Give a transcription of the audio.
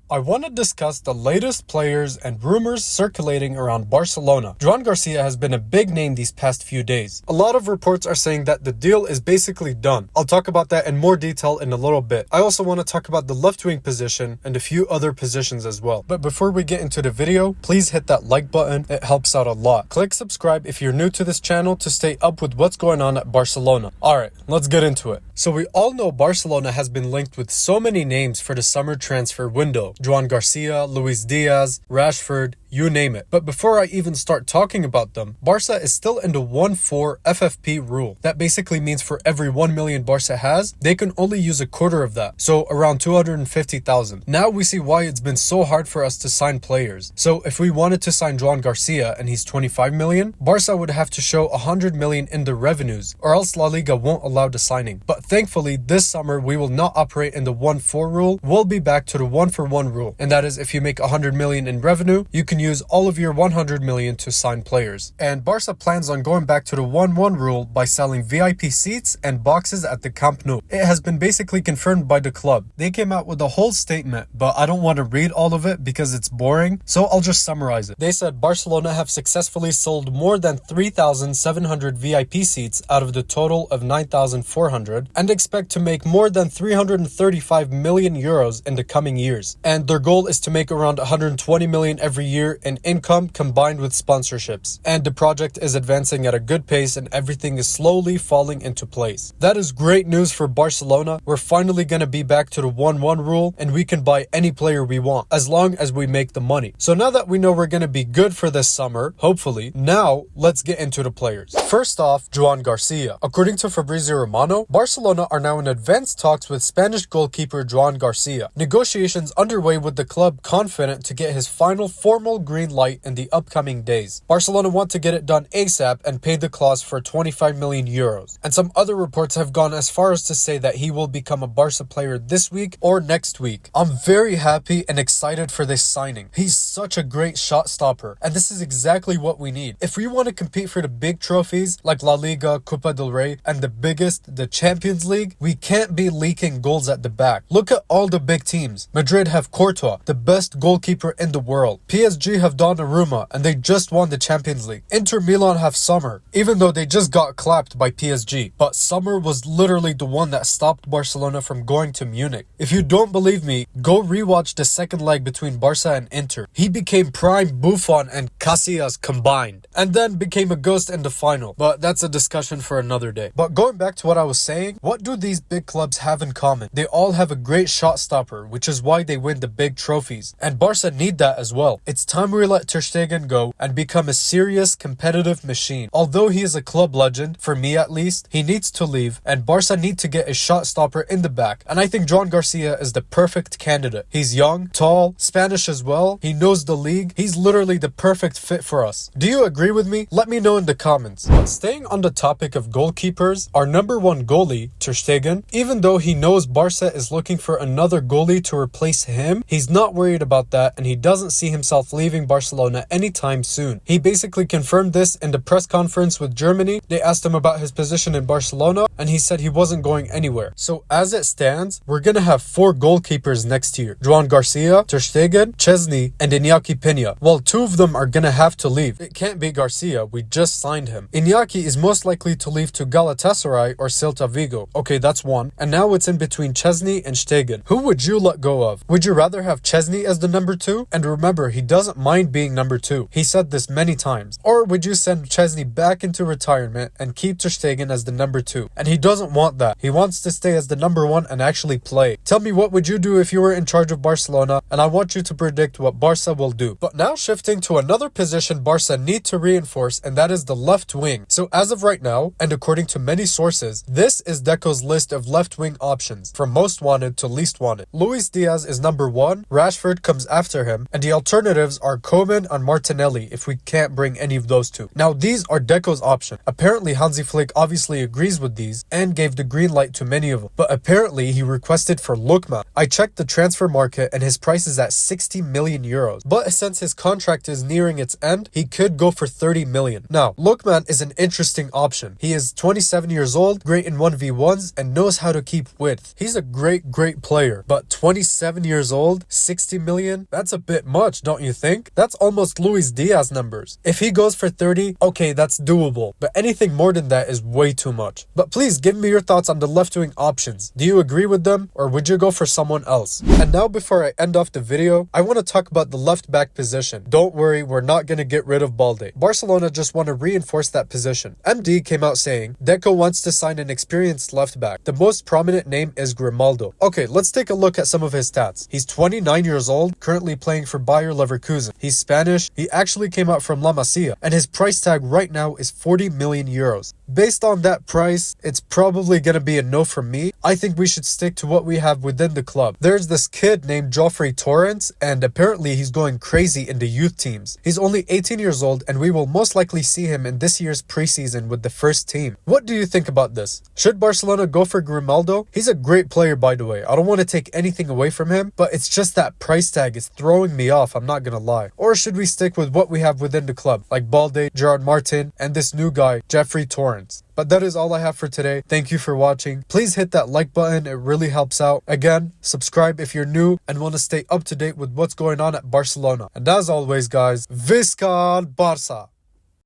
I want to discuss the latest players and rumors circulating around Barcelona. Joan Garcia has been a big name these past few days. A lot of reports are saying that the deal is basically done. I'll talk about that in more detail in a little bit. I also want to talk about the left wing position and a few other positions as well. But before we get into the video, please hit that like button. It helps out a lot. Click subscribe if you're new to this channel to stay up with what's going on at Barcelona. Alright, let's get into it. So we all know Barcelona has been linked with so many names for the summer transfer window. Joan Garcia, Luis Diaz, Rashford, you name it. But before I even start talking about them, Barca is still in the 1-4 FFP rule. That basically means for every 1 million Barca has, they can only use a quarter of that. So around 250,000. Now we see why it's been so hard for us to sign players. So if we wanted to sign Joan Garcia and he's 25 million, Barca would have to show 100 million in the revenues, or else La Liga won't allow the signing. But thankfully this summer we will not operate in the 1-4 rule. We'll be back to the 1-for-1 rule. And that is, if you make 100 million in revenue, you can use all of your 100 million to sign players. And Barca plans on going back to the 1-1 rule by selling VIP seats and boxes at the Camp Nou. It has been basically confirmed by the club. They came out with a whole statement, but I don't want to read all of it because it's boring, so I'll just summarize it. They said Barcelona have successfully sold more than 3,700 VIP seats out of the total of 9,400 and expect to make more than 335 million euros in the coming years. And their goal is to make around 120 million every year in income combined with sponsorships. And the project is advancing at a good pace and everything is slowly falling into place. That is great news for Barcelona. We're finally going to be back to the 1-1 rule and we can buy any player we want as long as we make the money. So now that we know we're going to be good for this summer, hopefully, now let's get into the players. First off, Joan Garcia. According to Fabrizio Romano, Barcelona are now in advanced talks with Spanish goalkeeper Joan Garcia. Negotiations underway with the club, confident to get his final formal green light in the upcoming days. Barcelona want to get it done ASAP and pay the clause for 25 million euros. And some other reports have gone as far as to say that he will become a Barca player this week or next week. I'm very happy and excited for this signing. He's such a great shot stopper, and this is exactly what we need. If we want to compete for the big trophies like La Liga, Copa del Rey, and the biggest, the Champions League, we can't be leaking goals at the back. Look at all the big teams. Madrid have Courtois, the best goalkeeper in the world. PSG have Donnarumma, and they just won the Champions League. Inter Milan have Sommer, even though they just got clapped by PSG. But Sommer was literally the one that stopped Barcelona from going to Munich. If you don't believe me, go rewatch the second leg between Barca and Inter. He became prime Buffon and Casillas combined, and then became a ghost in the final. But that's a discussion for another day. But going back to what I was saying, what do these big clubs have in common? They all have a great shot stopper, which is why they win the big trophies. And Barca need that as well. It's time we let Ter Stegen go and become a serious competitive machine. Although he is a club legend, for me at least, he needs to leave, and Barca need to get a shot stopper in the back. And I think Joan Garcia is the perfect candidate. He's young, tall, Spanish as well. He knows the league. He's literally the perfect fit for us. Do you agree with me? Let me know in the comments. Staying on the topic of goalkeepers, our number one goalie, Ter Stegen, even though he knows Barca is looking for another goalie to replace him, he's not worried about that and he doesn't see himself leaving Barcelona anytime soon. He basically confirmed this in the press conference with Germany. They asked him about his position in Barcelona and he said he wasn't going anywhere. So as it stands, we're gonna have 4 goalkeepers next year. Joan Garcia, Ter Stegen, Chesney, and Iñaki Peña. Well, 2 of them are gonna have to leave. It can't be Garcia, we just signed him. Iñaki is most likely to leave to Galatasaray or Celta Vigo. Okay, that's 1. And now it's in between Chesney and Stegen. Who would you let go of? Would you rather have Chesney as the number 2? And remember, he doesn't mind being number 2. He said this many times. Or would you send Chesney back into retirement and keep Ter Stegen as the number 2? And he doesn't want that. He wants to stay as the number 1 and actually play. Tell me, what would you do if you were in charge of Barcelona? And I want you to predict what Barca will do. But now shifting to another position Barca need to reinforce, and that is the left wing. So as of right now, and according to many sources, this is Deco's list of left wing options, from most wanted to least wanted. Luis Diaz is number 1, Rashford comes after him, and the alternatives are Koeman and Martinelli if we can't bring any of those two. Now these are Deco's option. Apparently Hansi Flick obviously agrees with these and gave the green light to many of them, but apparently he requested for Lookman. I checked the transfer market and his price is at 60 million euros, but since his contract is nearing its end, he could go for 30 million. Now Lookman is an interesting option. He is 27 years old, great in 1v1s, and knows how to keep width. He's a great player, but 27 years old, 60 million? That's a bit much, don't you think? That's almost Luis Diaz numbers. If he goes for 30, okay, that's doable, but anything more than that is way too much. But please give me your thoughts on the left wing options. Do you agree with them, or would you go for someone else? And now before I end off the video, I want to talk about the left back position. Don't worry, we're not going to get rid of Balde. Barcelona just want to reinforce that position. MD came out saying Deco wants to sign an experienced left back. The most prominent name is Grimaldo. Okay, let's take a look at some of his stats. He's 29 years old, currently playing for Bayer Leverkusen. He's Spanish. He actually came out from La Masia, and his price tag right now is 40 million euros. Based on that price, it's probably going to be a no from me. I think we should stick to what we have within the club. There's this kid named Joffrey Torrens, and apparently he's going crazy in the youth teams. He's only 18 years old, and we will most likely see him in this year's preseason with the first team. What do you think about this? Should Barcelona go for Grimaldo? He's a great player, by the way. I don't want to take anything away from him, but it's just that price tag is throwing me off, I'm not gonna lie. Or should we stick with what we have within the club, like Balde, Gerard Martin, and this new guy, Jeffrey Torrens? But that is all I have for today. Thank you for watching. Please hit that like button, it really helps out. Again, subscribe if you're new and want to stay up to date with what's going on at Barcelona. And as always guys, Visca Barça!